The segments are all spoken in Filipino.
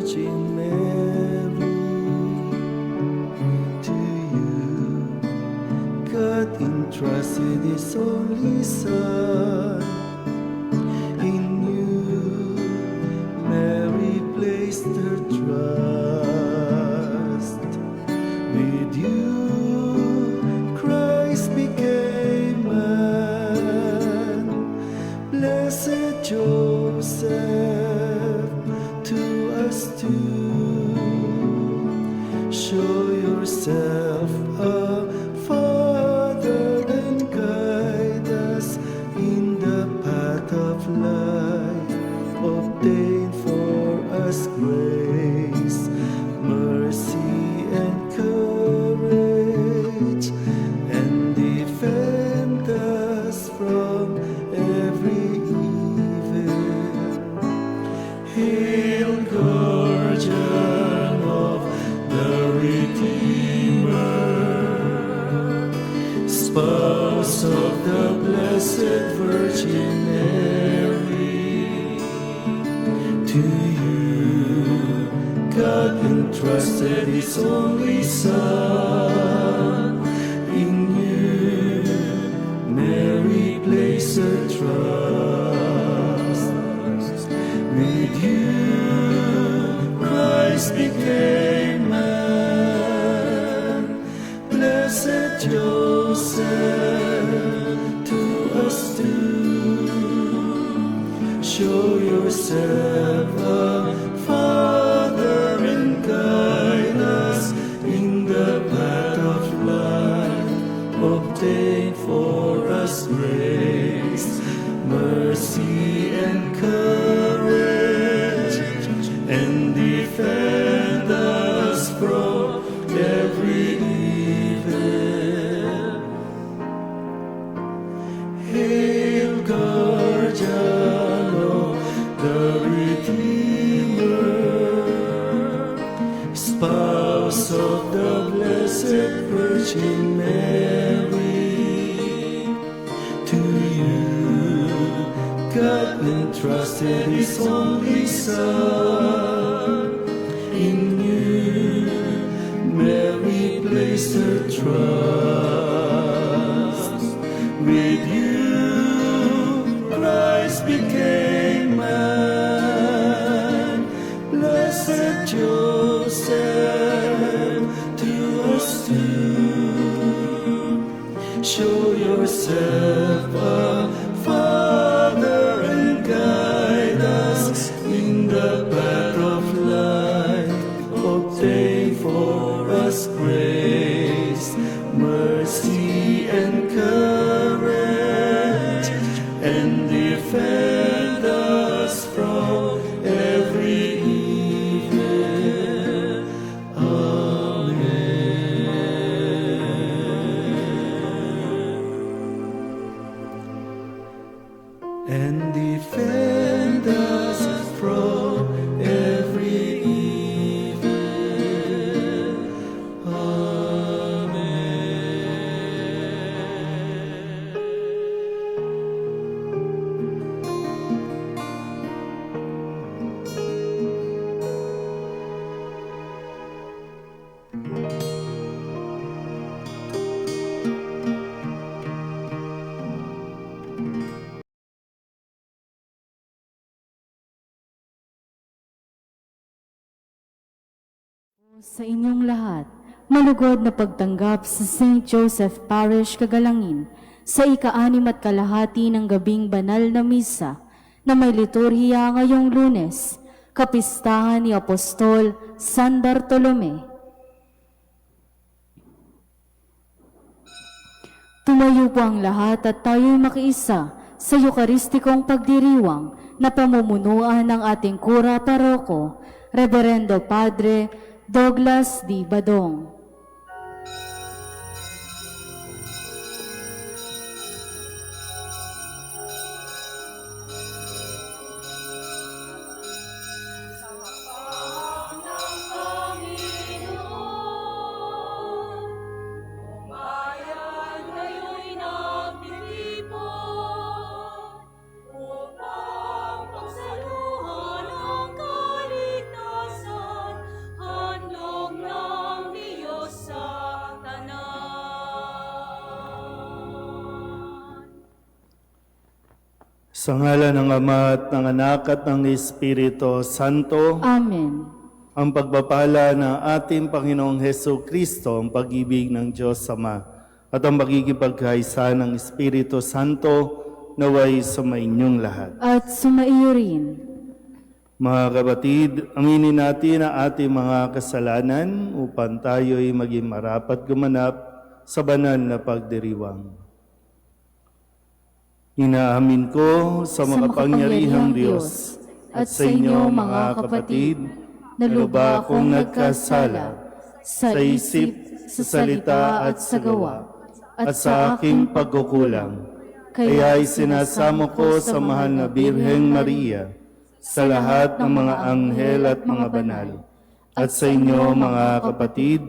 Virgin Mary. To you, God entrusted His only Son. In you, Mary placed her trust. With you, Christ became man. Blessed Joseph, to us too, show yourself a Father and guide us in the path of life. Obtain for us grace, mercy, and courage, and defend us from every evil. Hail, Guardian of the Redeemer, Spouse of the Blessed Virgin Mary. To you, God entrusted His only Son. In you, Mary placed her trust. With you, Christ became man. Blessed Joseph, to us too, show yourself a Father and guide us in the path of life. Obtain for us grace, mercy, and courage, and defend us from every evil. Hail, Guardian of the Redeemer, Spouse of the Blessed Virgin Mary. To you, God entrusted His only Son. In you, Mary placed her trust. With you, Christ became man. Blessed Joseph, to us too, show yourself a Father and guide us in the path of life. Obtain for us grace, mercy, and courage, and defend us from every evil. Amen. And defend us from every evil. Amen. Sa inyong lahat, malugod na pagtanggap sa St. Joseph Parish, Kagalangin, sa ika-6 ng gabing banal na misa na may liturhiya ngayong Lunes, kapistahan ni Apostol San Bartolome. Tumayo po ang lahat at tayo'y makiisa sa Eucharistikong pagdiriwang na pamumunuan ng ating kura paroko, Reverendo Padre Douglas D. Badong. Upang pagsaluhan ang kaligtasan. Sa ngalan ng Ama at ng Anak at ng Espiritu Santo, Amen. ang pagpapala ng ating Panginoong Heso Kristo, ang pag-ibig ng Diyos Ama, at ang pagkikipagkaisa ng Espiritu Santo, naway sumainyong lahat. At sumaiyo rin. Mga kapatid, aminin natin ang ating mga kasalanan upang tayo'y maging marapat gumanap sa banal na pagdiriwang. Inaamin ko sa makapangyarihang Diyos at sa inyo mga kapatid na lubha akong nagkasala sa isip, sa salita at sa gawa at sa aking pagkukulang. Kaya'y sinasamo ko sa mahal na Birheng Maria, sa lahat ng mga anghel at mga banal, at sa inyo mga kapatid,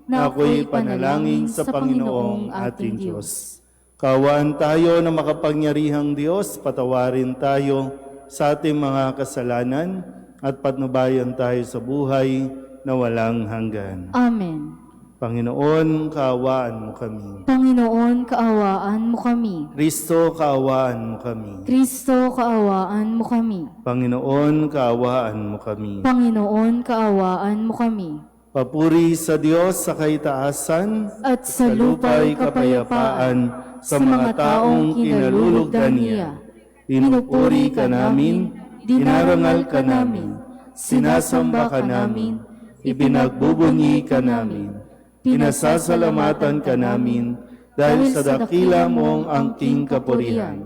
na ako'y panalangin sa Panginoong ating Diyos. Kaawaan tayo na makapangyarihang Diyos, patawarin tayo sa ating mga kasalanan at patnubayan tayo sa buhay na walang hanggan. Amen. Panginoon, kaawaan mo kami. Panginoon, kaawaan mo kami. Kristo, kaawaan mo kami. Kristo, kaawaan mo kami. Panginoon, kaawaan mo kami. Panginoon, kaawaan mo kami. Papuri sa Diyos sa kaitaasan At sa lupa'y kapayapaan sa mga taong kinalulugdan niya. Pinupuri ka namin, dinarangal ka namin, sinasamba ka namin, ipinagbubunyi ka namin, pinasasalamatan ka namin, dahil sa dakila mong angking kapurihan.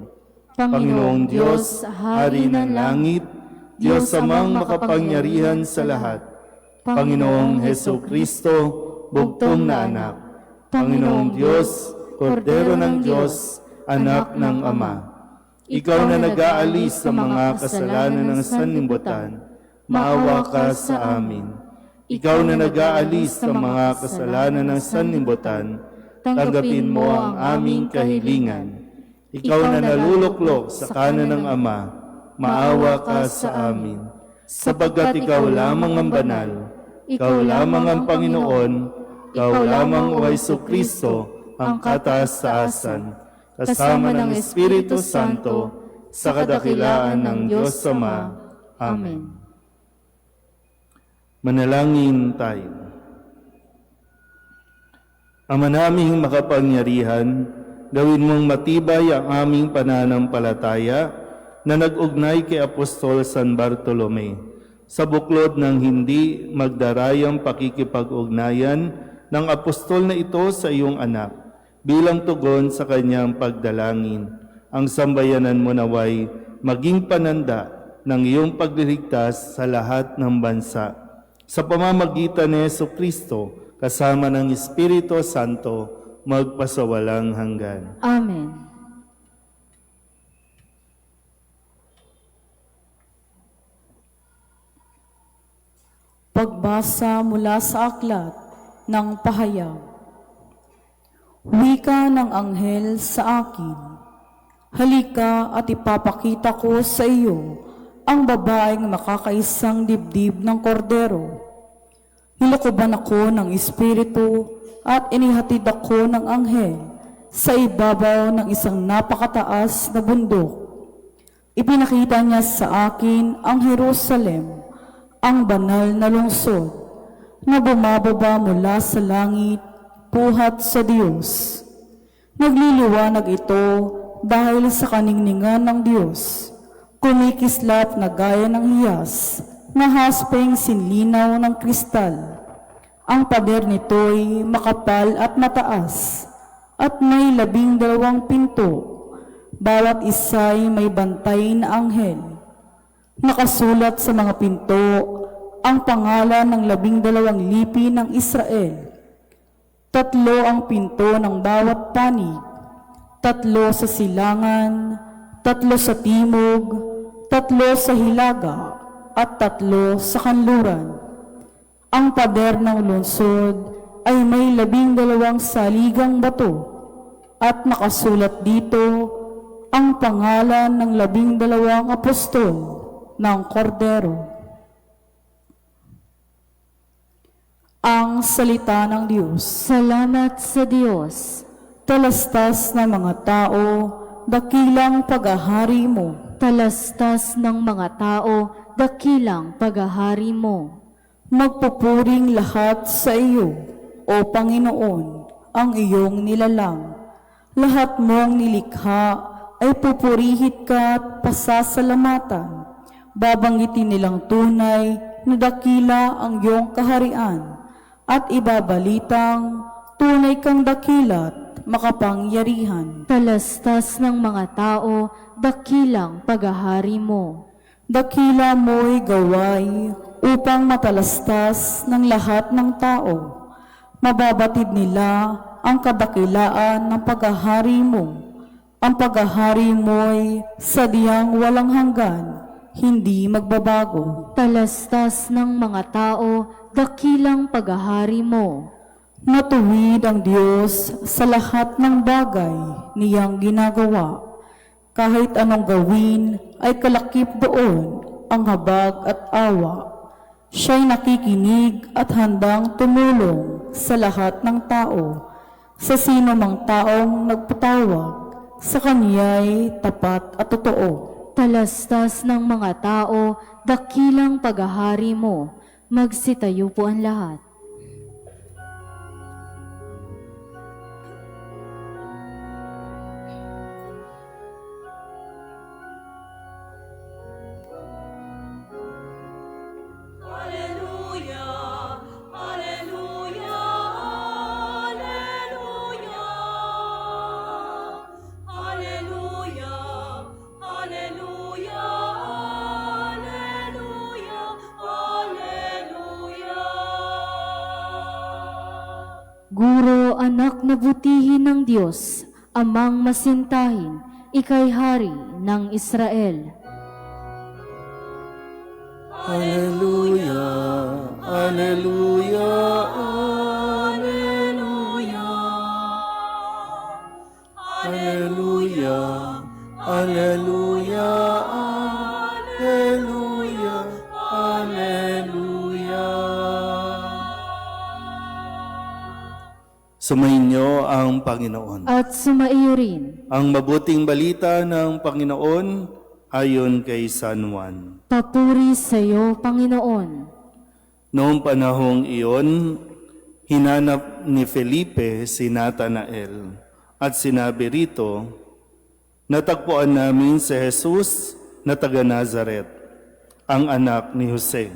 Panginoong Diyos, Hari ng langit, Diyos amang makapangyarihan sa lahat, Panginoong Heso Kristo, bugtong na anak, Panginoong Diyos, Kordero ng Diyos, anak ng Ama. Ikaw na nag-aalis sa mga kasalanan ng sanlibutan, maawa ka sa amin. Ikaw na nag-aalis sa mga kasalanan ng sanlibutan, tanggapin mo ang aming kahilingan. Ikaw na naluluklok sa kanan ng Ama, maawa ka sa amin. Sapagkat ikaw lamang ang banal, ikaw lamang ang Panginoon, ikaw lamang o Jesucristo, ang kataas-taasan, kasama ng Espiritu Santo, sa kadakilaan ng Diyos Ama. Amen. Manalangin tayo. Ama naming makapangyarihan, gawin mong matibay ang aming pananampalataya na nag-ugnay kay Apostol San Bartolome sa buklod ng hindi magdarayang pakikipag-ugnayan ng apostol na ito sa iyong anak bilang tugon sa kanyang pagdalangin. Ang sambayanan mo naway maging pananda ng iyong pagliligtas sa lahat ng bansa. Sa pamamagitan ni Jesucristo, kasama ng Espiritu Santo, magpasawalang hanggan. Amen. Pagbasa mula sa aklat ng pahayag. Wika ng anghel sa akin, halika at ipapakita ko sa iyo ang babaeng makakaisang dibdib ng kordero. Nilokoban ako ng espiritu at inihatid ako ng anghel sa ibabaw ng isang napakataas na bundok. Ipinakita niya sa akin ang Jerusalem, ang banal na lungsod, na bumababa mula sa langit, buhat sa Diyos. Nagliliwanag ito dahil sa kaningningan ng Diyos, kumikislap na gaya ng hiyas, na haspeng sinlinaw ng kristal. Ang pader nito'y makapal at mataas, at may 12 pinto, bawat isa'y may bantay na anghel. Nakasulat sa mga pinto ang pangalan ng 12 lipi ng Israel. 3 ang pinto ng bawat panig, 3 sa silangan, 3 sa timog, 3 sa hilaga, at 3 sa kanluran. Ang pader ng lungsod ay may 12 saligang bato, at nakasulat dito ang pangalan ng 12 apostol ng Kordero. Ang salita ng Diyos. Salamat sa Diyos. Talastas ng mga tao, dakilang paghahari mo. Talastas ng mga tao, dakilang paghahari mo. Magpupuring lahat sa iyo, O Panginoon, ang iyong nilalang. Lahat mong nilikha ay pupurihit ka at pasasalamatan. Babanggitin nilang tunay na dakila ang iyong kaharian at ibabalitang tunay kang dakila't makapangyarihan. Talastas ng mga tao, dakilang paghahari mo. Dakila mo'y gaway upang matalastas ng lahat ng tao. Mababatid nila ang kadakilaan ng paghahari mo. Ang paghahari mo'y sadyang walang hanggan, hindi magbabago. Talastas ng mga tao, dakilang paghahari mo. Matuwid ang Diyos sa lahat ng bagay niyang ginagawa. Kahit anong gawin ay kalakip doon ang habag at awa. Siya'y nakikinig at handang tumulong sa lahat ng tao. Sa sino mang taong nagpatawag, sa Kaniya'y tapat at totoo. Talastas ng mga tao, dakilang paghahari mo. Magsitayo po ang lahat. Guro, anak na butihin ng Diyos, amang masintahin, ika'y hari ng Israel. Alleluia, Alleluia, Alleluia. Alleluia, Alleluia, Alleluia, Alleluia. Sumainyo ang Panginoon. At sumaiyo rin, Ang mabuting balita ng Panginoon ayon kay San Juan. papuri sa iyo, Panginoon. Noong panahong iyon, hinanap ni Felipe si Natanael at sinabi rito, natagpuan namin si Jesus na taga Nazaret, ang anak ni Jose.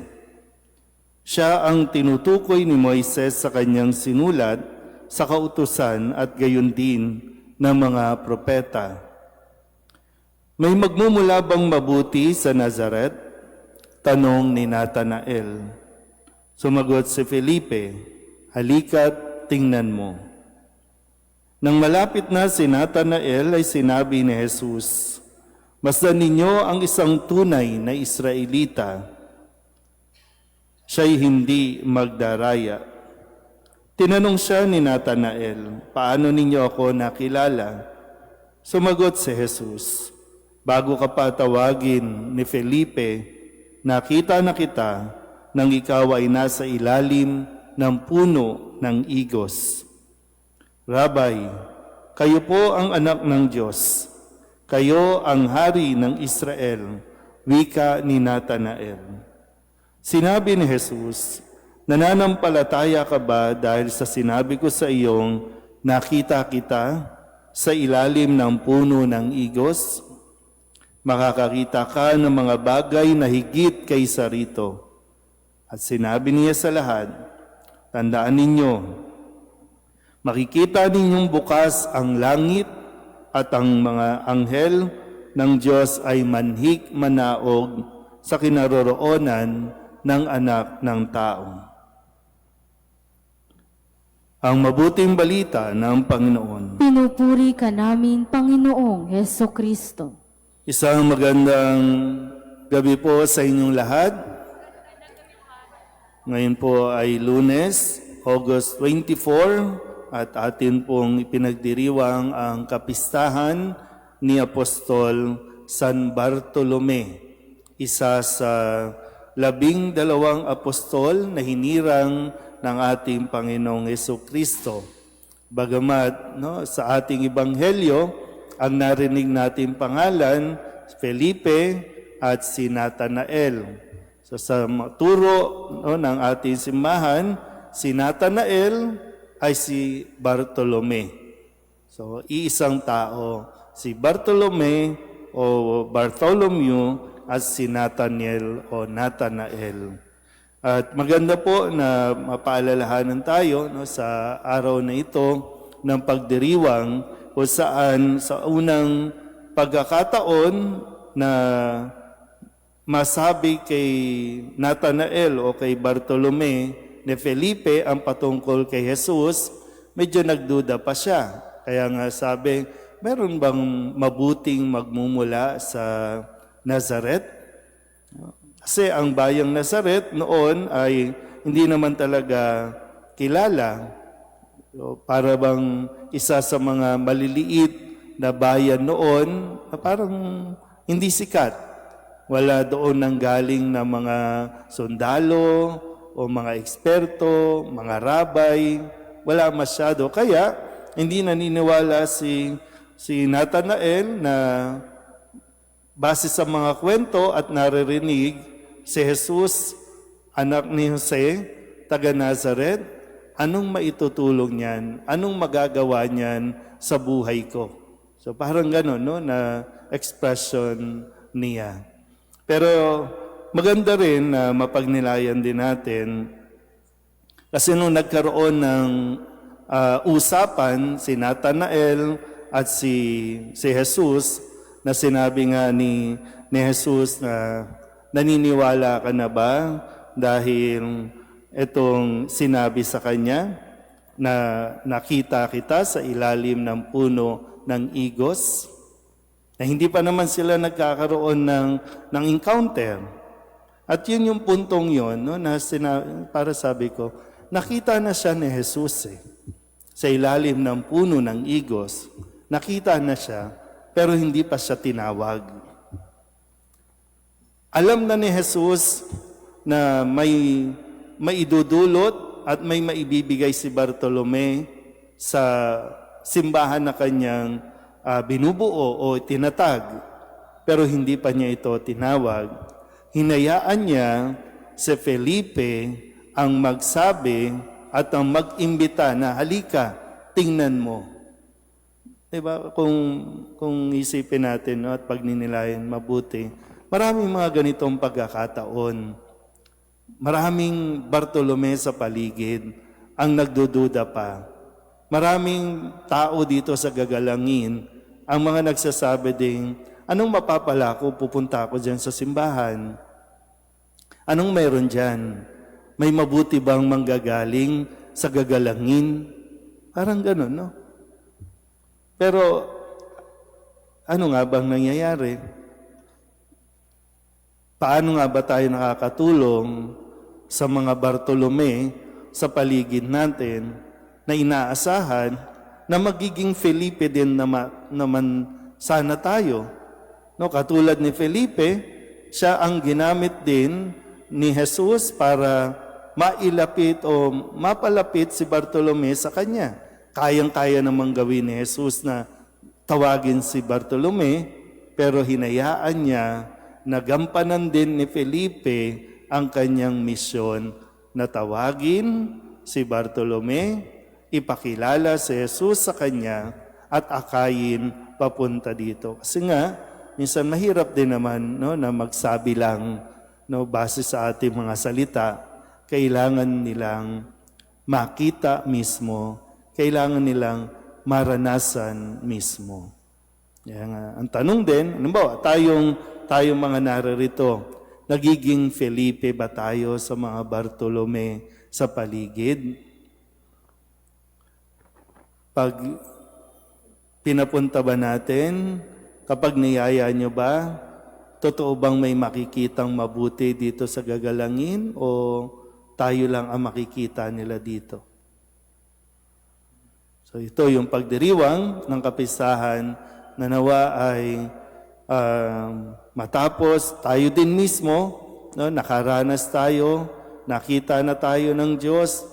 Siya ang tinutukoy ni Moises sa kanyang sinulat sa kautusan at gayon din ng mga propeta. May magmumula bang mabuti sa Nazaret? Tanong ni Natanael. Sumagot si Felipe, halika't tingnan mo. Nang malapit na si Natanael ay sinabi ni Jesus, masdan ninyo ang isang tunay na Israelita. Siya'y hindi magdaraya. Tinanong siya ni Natanael, paano ninyo ako nakilala? Sumagot si Jesus, bago ka pa tawagin ni Felipe, nakita na kita nang ikaw ay nasa ilalim ng puno ng igos. Rabay, kayo po ang anak ng Diyos. Kayo ang hari ng Israel, wika ni Natanael. Sinabi ni Jesus, nananampalataya ka ba dahil sa sinabi ko sa iyong nakita kita sa ilalim ng puno ng igos? Makakakita ka ng mga bagay na higit kaysa rito. At sinabi niya sa lahat, tandaan ninyo, makikita ninyong bukas ang langit at ang mga anghel ng Diyos ay manhik manaog sa kinaroroonan ng anak ng tao. Ang mabuting balita ng Panginoon. Pinupuri ka namin, Panginoong Heso Kristo. Isang magandang gabi po sa inyong lahat. Ngayon po ay Lunes, August 24, at atin pong ipinagdiriwang ang kapistahan ni Apostol San Bartolome, isa sa 12 apostol na hinirang ng ating Panginoong Jesucristo. Bagamat sa ating ebanghelyo, ang narinig nating pangalan Felipe at si Nathanael. So sa turo ng ating simbahan, si Nathanael ay si Bartolome. So iisang tao, si Bartolome o Bartholomew at si Nathanael o Nathanael. At maganda po na mapaalalahanan tayo sa araw na ito ng pagdiriwang kung saan sa unang pagkakataon na masabi kay Nathanael o kay Bartolome ni Felipe ang patungkol kay Jesus, medyo nagduda pa siya. Kaya nga sabi, meron bang mabuting magmumula sa Nazaret? Kasi ang bayang Nazaret noon ay hindi naman talaga kilala. Para bang isa sa mga maliliit na bayan noon na parang hindi sikat. Wala doon nang galing na mga sundalo o mga eksperto, mga rabay. Wala masyado. Kaya hindi naniniwala si Nathanael na base sa mga kwento at naririnig, si Jesus, anak ni Jose, taga Nazaret, anong maitutulong niyan? Anong magagawa niyan sa buhay ko? So parang gano'n, no, na expression niya. Pero maganda rin na mapagnilayan din natin kasi nung nagkaroon ng usapan si Nathanael at si Jesus, na sinabi nga ni Jesus na naniniwala ka na ba dahil itong sinabi sa kanya na nakita kita sa ilalim ng puno ng igos? Na hindi pa naman sila nagkakaroon ng encounter. At yun yung puntong yun, no, na para sabi ko, nakita na siya ni Jesus sa ilalim ng puno ng igos. Nakita na siya, pero hindi pa siya tinawag. Alam na ni Jesus na may idudulot at may maibibigay si Bartolome sa simbahan na kanyang binubuo o tinatag, pero hindi pa niya ito tinawag. Hinayaan niya si Felipe ang magsabi at ang mag-imbita na halika, tingnan mo. Diba? Kung isipin natin, no, at pagninilayan mabuti, maraming mga ganitong pagkakataon. Maraming Bartolome sa paligid ang nagdududa pa. Maraming tao dito sa gagalangin ang mga nagsasabi ding, anong mapapala ko, pupunta ako dyan sa simbahan? Anong meron dyan? May mabuti bang manggagaling sa gagalangin? Parang gano'n, no? Pero ano nga bang nangyayari? Paano nga ba tayo nakakatulong sa mga Bartolome sa paligid natin na inaasahan na magiging Felipe din naman sana tayo? No, katulad ni Felipe, siya ang ginamit din ni Jesus para mailapit o mapalapit si Bartolome sa kanya. Kayang-kaya namang gawin ni Jesus na tawagin si Bartolome, pero hinayaan niya na gampanan din ni Felipe ang kanyang misyon na tawagin si Bartolome, ipakilala si Jesus sa kanya at akayin papunta dito. Kasi nga, minsan mahirap din naman, no, na magsabi lang, no, base sa ating mga salita. Kailangan nilang makita mismo, kailangan nilang maranasan mismo. Kaya nga, ang tanong din, halimbawa, tayong mga naririto, nagiging Felipe ba tayo sa mga Bartolome sa paligid? Pag pinapunta ba natin, kapag niyaya nyo ba, totoo bang may makikitang mabuti dito sa gagalangin o tayo lang ang makikita nila dito? So ito yung pagdiriwang ng kapistahan na nawa ay matapos tayo din mismo, no, nakaranas tayo, nakita na tayo ng Diyos,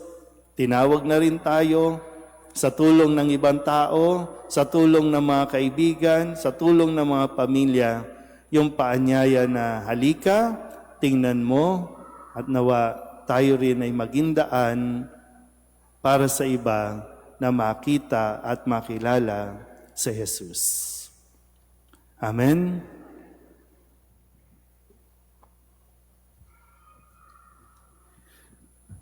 tinawag na rin tayo sa tulong ng ibang tao, sa tulong ng mga kaibigan, sa tulong ng mga pamilya, yung paanyaya na halika, tingnan mo, at nawa tayo rin ay maging daan para sa iba na makita at makilala si Jesus. Amen.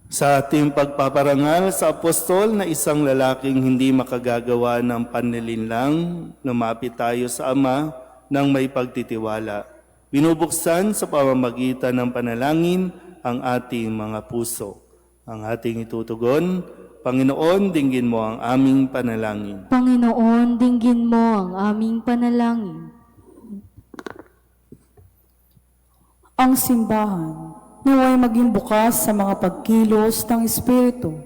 Sa ating pagpaparangal sa apostol na isang lalaking hindi makagagawa ng panlilinlang, lumapit tayo sa Ama ng may pagtitiwala. Binubuksan sa pamamagitan ng panalangin ang ating mga puso. Ang ating itutugon, Panginoon, dinggin mo ang aming panalangin. Panginoon, dinggin mo ang aming panalangin. Ang simbahan naway maging bukas sa mga pagkilos ng Espiritu,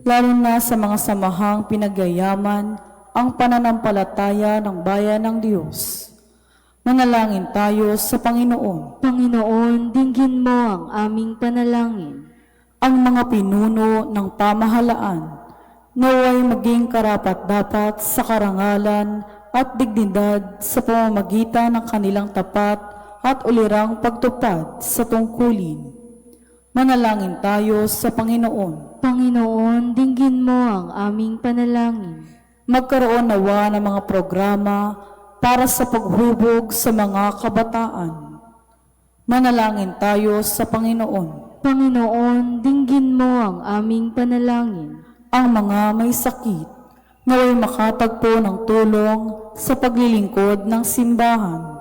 lalo na sa mga samahang pinagyayaman ang pananampalataya ng bayan ng Diyos. Manalangin tayo sa Panginoon. Panginoon, dinggin mo ang aming panalangin. Ang mga pinuno ng pamahalaan naway maging karapat-dapat sa karangalan at dignidad sa pamamagitan ng kanilang tapat at ulirang pagtupad sa tungkulin. Manalangin tayo sa Panginoon. Panginoon, dinggin mo ang aming panalangin. Magkaroon nawa ng mga programa para sa paghubog sa mga kabataan. Manalangin tayo sa Panginoon. Panginoon, dinggin mo ang aming panalangin. Ang mga may sakit naway makatagpo ng tulong sa paglilingkod ng simbahan.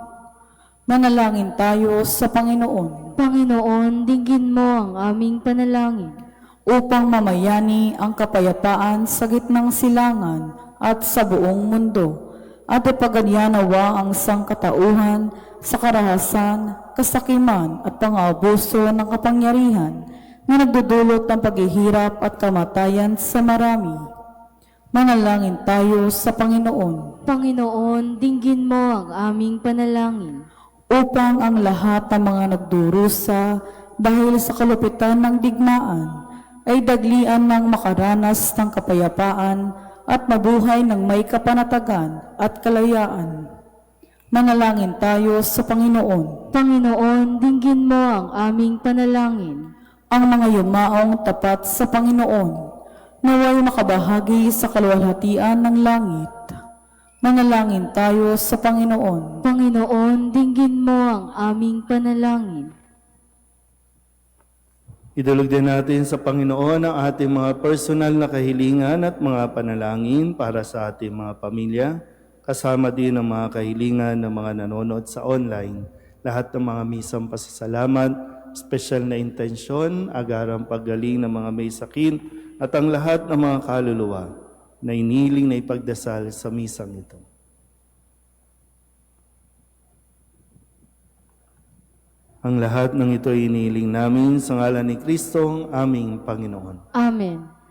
Manalangin tayo sa Panginoon. Panginoon, dinggin mo ang aming panalangin. Upang mamayani ang kapayapaan sa gitnang silangan at sa buong mundo, at ipaganyan-nawa ang sangkatauhan sa karahasan, kasakiman at pang-aabuso ng kapangyarihan na nagdudulot ng paghihirap at kamatayan sa marami. Manalangin tayo sa Panginoon. Panginoon, dinggin mo ang aming panalangin. Upang ang lahat ng mga nagdurusa dahil sa kalupitan ng digmaan ay daglian ng makaranas ng kapayapaan at mabuhay ng may kapanatagan at kalayaan. Manalangin tayo sa Panginoon. Panginoon, dinggin mo ang aming panalangin. Ang mga yumaong tapat sa Panginoon naway makabahagi sa kaluwalhatian ng langit. Manalangin tayo sa Panginoon. Panginoon, dinggin mo ang aming panalangin. Idulog din natin sa Panginoon ang ating mga personal na kahilingan at mga panalangin para sa ating mga pamilya, kasama din ang mga kahilingan ng mga nanonood sa online. Lahat ng mga misang pasasalamat, special na intensyon, agarang paggaling ng mga may sakit, at ang lahat ng mga kaluluwa na iniling na ipagdasal sa misang ito. Ang lahat ng ito ay iniling namin sa ngalan ni Kristo, aming Panginoon. Amen.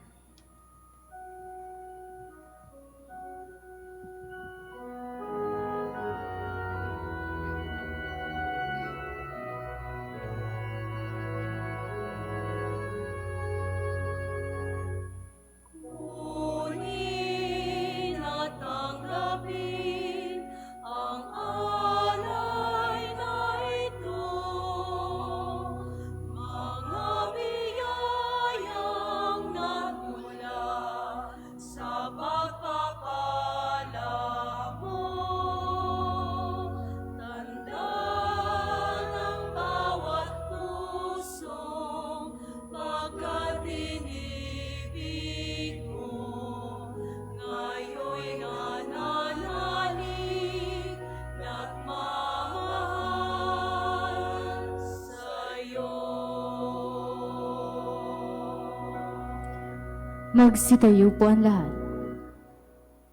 Magsitayo po ang lahat.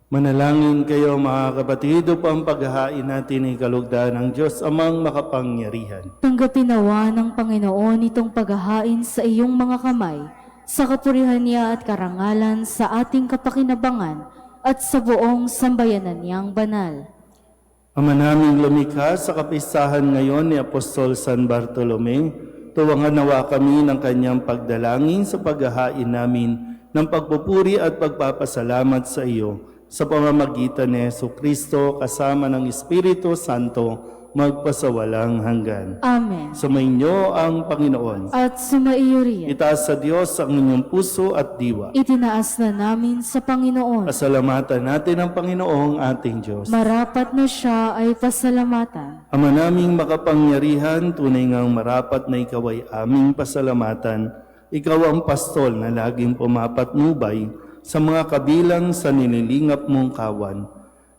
Manalangin kayo mga kapatid upang paghahain natin ay kalugdan ng Diyos amang makapangyarihan. Tanggapin nawa ng Panginoon itong paghahain sa iyong mga kamay, sa kapurihan niya at karangalan sa ating kapakinabangan at sa buong sambayanan niyang banal. Ama naming lumikha sa kapistahan ngayon ni Apostol San Bartolome, tuwangan nawa kami ng kanyang pagdalangin sa paghahain namin ng pagpupuri at pagpapasalamat sa iyo sa pamamagitan ni Jesucristo kasama ng Espiritu Santo magpasawalang hanggan. Amen. Sumainyo ang Panginoon. At sumaiyo rin. Itaas sa Diyos ang inyong puso at diwa. Itinaas na namin sa Panginoon. Pasalamatan natin ang Panginoong ating Diyos. Marapat na siya ay pasalamatan. Ama naming makapangyarihan, tunay ngang marapat na ikaw ay aming pasalamatan. Ikaw ang pastol na laging pumapatnubay sa mga kabilang sa nililingap mong kawan.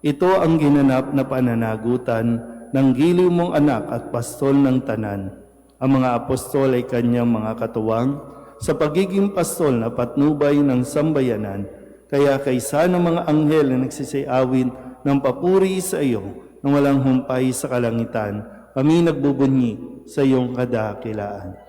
Ito ang ginanap na pananagutan ng giliw mong anak at pastol ng tanan. Ang mga apostol ay kanyang mga katuwang sa pagiging pastol na patnubay ng sambayanan. Kaya kaysa ng mga anghel na nagsisiyawin ng papuri sa iyo nang walang humpay sa kalangitan, kami nagbubunyi sa iyong kadakilaan.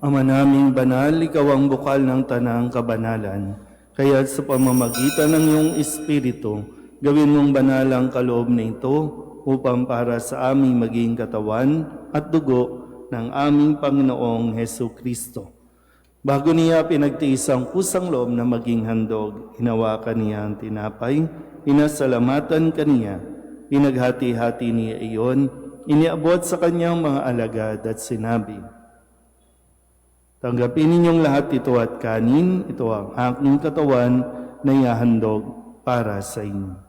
Ama naming banal, ikaw ang bukal ng tanang kabanalan. Kaya sa pamamagitan ng iyong Espiritu, gawin mong banal ang kaloob na ito upang para sa aming maging katawan at dugo ng aming Panginoong Hesu Kristo. Bago niya pinagtiis ang kusang loob na maging handog, hinawakan niya ang tinapay, inasalamatan kaniya, pinaghati-hati niya iyon, iniabot sa kanyang mga alagad at sinabi, tanggapin ninyong lahat ito at kanin, ito ang aking katawan na ihahandog para sa inyo.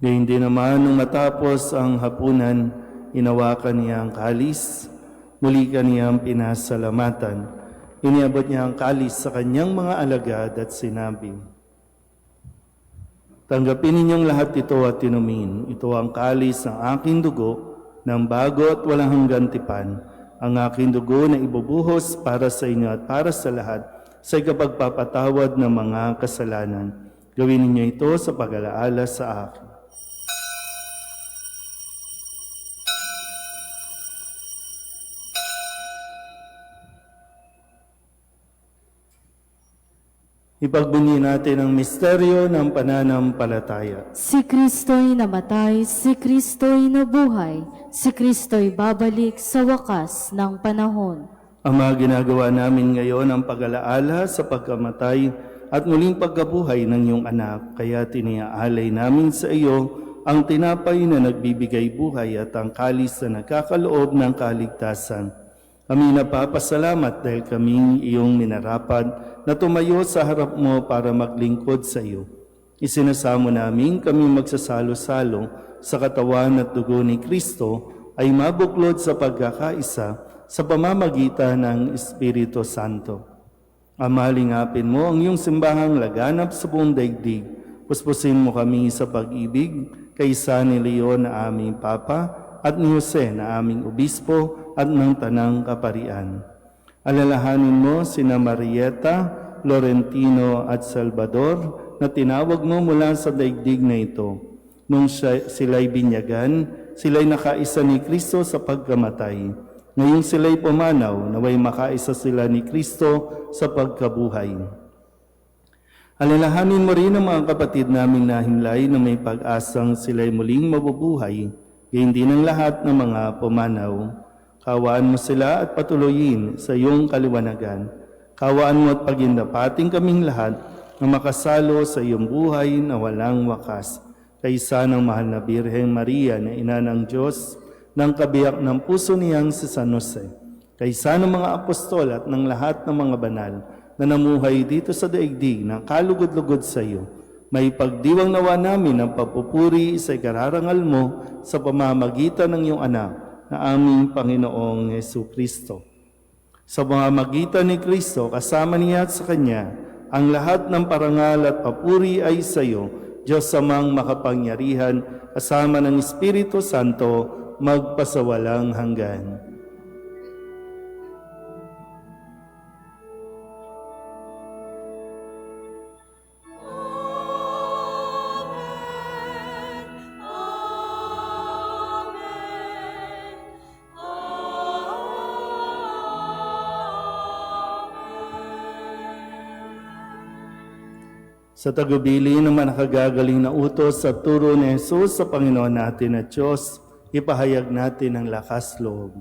Gayun din naman, nung matapos ang hapunan, inawakan niya ang kalis, muli kaniyang pinasalamatan. Iniabot niya ang kalis sa kanyang mga alagad at sinabi, tanggapin ninyong lahat ito at inumin. Ito ang kalis ng aking dugo, ng bago at walang hanggang tipan. Ang aking dugo na ibubuhos para sa inyo at para sa lahat sa ikapagpapatawad ng mga kasalanan. Gawin ninyo ito sa pag-alaala sa akin. Ipagbunyi natin ang misteryo ng pananampalataya. Si Kristo'y namatay, si Kristo'y nabuhay, si Kristo'y babalik sa wakas ng panahon. Ama, ginagawa namin ngayon ang pag-alaala sa pagkamatay at muling pagkabuhay ng iyong anak. Kaya tiniaalay namin sa iyo ang tinapay na nagbibigay buhay at ang kalis na nagkakaloob ng kaligtasan. Kami napapasalamat dahil kaming iyong minarapat na tumayo sa harap mo para maglingkod sa iyo. Isinasamo namin kami magsasalo-salo sa katawan at dugo ni Kristo ay mabuklod sa pagkakaisa sa pamamagitan ng Espiritu Santo. Ama, lingapin mo ang iyong simbahang laganap sa buong daigdig. Puspusin mo kami sa pag-ibig kaysa ni Leon na aming Papa at ni Jose na aming Obispo at ng Tanang Kaparian. Alalahanin mo sina Marieta, Laurentino at Salvador na tinawag mo mula sa daigdig na ito. Nung sila'y binyagan, sila'y nakaisa ni Kristo sa pagkamatay. Ngayong sila'y pumanaw, naway makaisa sila ni Kristo sa pagkabuhay. Alalahanin mo rin ang mga kapatid naming nahimlay na may pag-asang sila'y muling mabubuhay, gayon din ang lahat ng mga pumanaw. Kawaan mo sila at patuloyin sa iyong kaliwanagan. Kawaan mo at pagindapating kaming lahat na makasalo sa iyong buhay na walang wakas. Kaysa ng mahal na Birheng Maria na Ina ng Diyos, ng kabiyak ng puso niyang si San Jose, kaysa ng mga apostol at ng lahat ng mga banal na namuhay dito sa daigdig ng kalugod-lugod sa iyo, may pagdiwang nawa namin ang papupuri sa ikararangal mo sa pamamagitan ng iyong anak na aming Panginoong Jesucristo. Sa pamamagitan ni Kristo, kasama niya at sa Kanya, ang lahat ng parangal at papuri ay sa iyo, Diyos amang makapangyarihan, kasama ng Espiritu Santo, magpasawalang hanggan. Sa tagubili ng manakagagaling na utos sa turo ni Jesus sa Panginoon natin at Diyos, ipahayag natin ang lakas loob.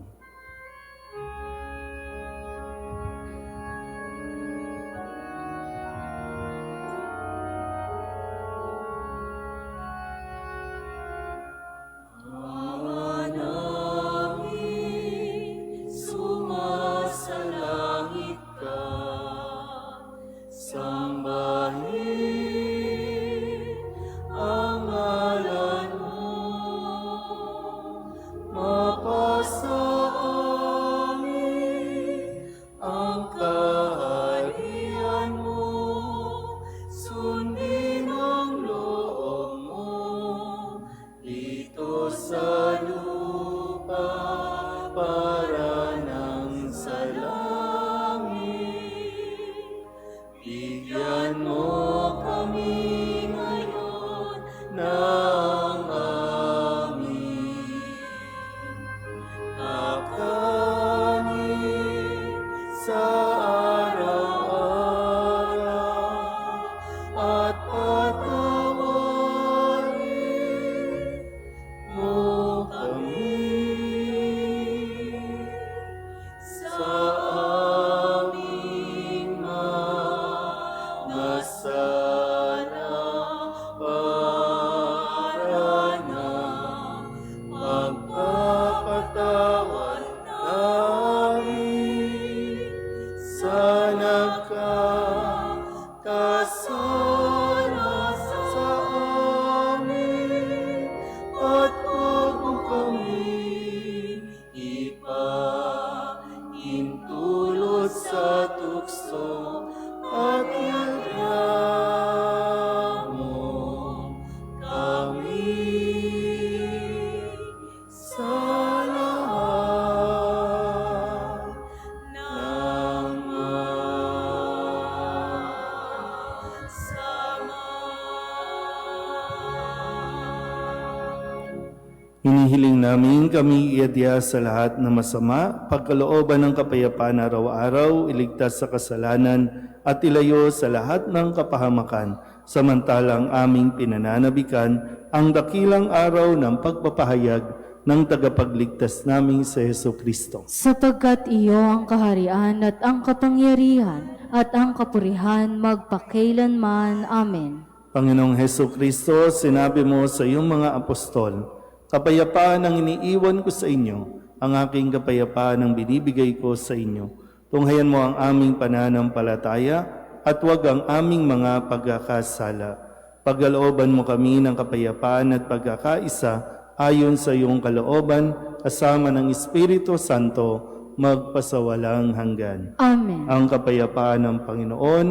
Hinihiling namin kami iadya sa lahat ng masama, pagkalooban ng kapayapaan araw-araw, iligtas sa kasalanan at ilayo sa lahat ng kapahamakan, samantalang aming pinananabikan ang dakilang araw ng pagpapahayag ng tagapagligtas naming sa Jesucristo. Sapagkat iyo ang kaharian at ang kapangyarihan at ang kapurihan magpakailanman. Amen. Panginoong Jesucristo, sinabi mo sa iyong mga apostol, kapayapaan ang iniiwan ko sa inyo, ang aking kapayapaan ang binibigay ko sa inyo. Tunghayan mo ang aming pananampalataya at huwag ang aming mga pagkakasala. Pagkalooban mo kami ng kapayapaan at pagkakaisa ayon sa iyong kalooban, kasama ng Espiritu Santo, magpasawalang hanggan. Amen. Ang kapayapaan ng Panginoon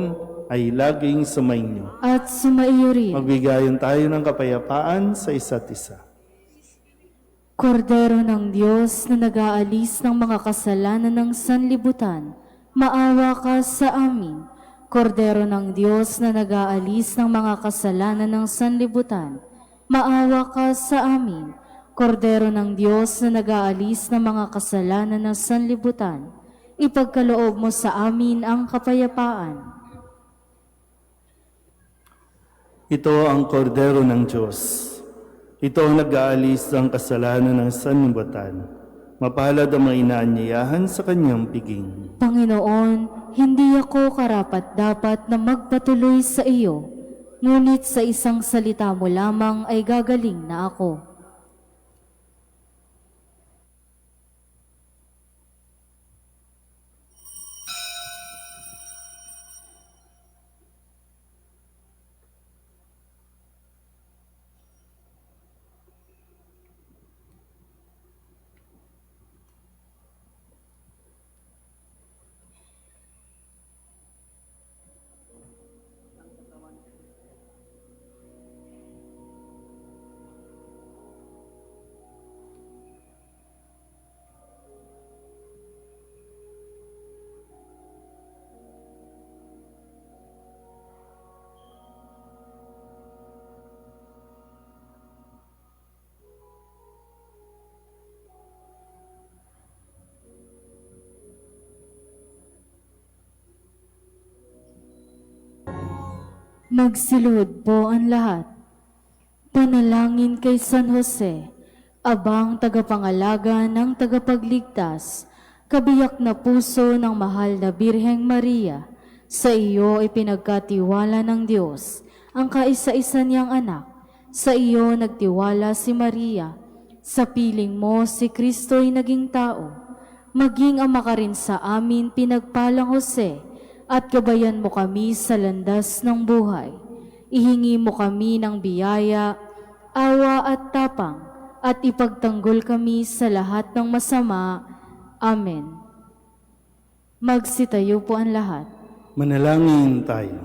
ay laging sumainyo. At sumaiyo rin. Magbigayan tayo ng kapayapaan sa isa't isa. Kordero ng Diyos na nag-aalis ng mga kasalanan ng sanlibutan, maawa ka sa amin. Kordero ng Diyos na nag-aalis ng mga kasalanan ng sanlibutan, maawa ka sa amin. Kordero ng Diyos na nag-aalis ng mga kasalanan ng sanlibutan, ipagkaloob mo sa amin ang kapayapaan. Ito ang kordero ng Diyos. Ito ang nag-aalis ng kasalanan ng sanlibutan. Mapalad ang mga inaanyayahan sa kanyang piging. Panginoon, hindi ako karapat-dapat na magpatuloy sa iyo, ngunit sa isang salita mo lamang ay gagaling na ako. Magsilud po ang lahat. Panalangin kay San Jose, abang tagapangalaga ng tagapagligtas, kabiyak na puso ng mahal na Birheng Maria, sa iyo ipinagkatiwala ng Diyos ang kaisa-isa niyang anak. Sa iyo nagtiwala si Maria, sa piling mo si Kristo'y naging tao. Maging ama ka rin sa amin, pinagpalang Jose, at gabayan mo kami sa landas ng buhay. Ihingi mo kami ng biyaya, awa at tapang, at ipagtanggol kami sa lahat ng masama. Amen. Magsitayo po ang lahat. Manalangin tayo.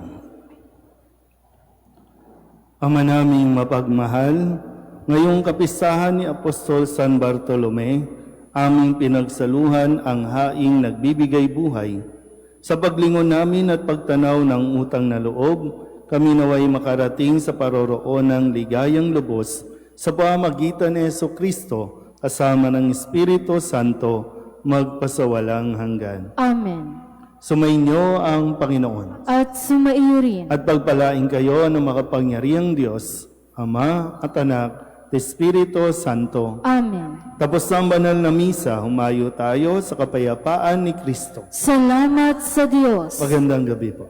Ama naming mapagmahal, ngayong kapistahan ni Apostol San Bartolome, aming pinagsaluhan ang haing nagbibigay buhay. Sa paglingon namin at pagtanaw ng utang na loob, kami naway makarating sa paroroon ng ligayang lubos sa pamamagitan ni Jesucristo kasama ng Espiritu Santo magpasawalang hanggan. Amen. Sumainyo ang Panginoon. At sumaiyo rin. At pagpalain kayo ng makapangyarihang Diyos, Ama at Anak, at Espiritu Santo. Amen. Tapos ng banal na misa, humayo tayo sa kapayapaan ni Kristo. Salamat sa Diyos. Magandang gabi po.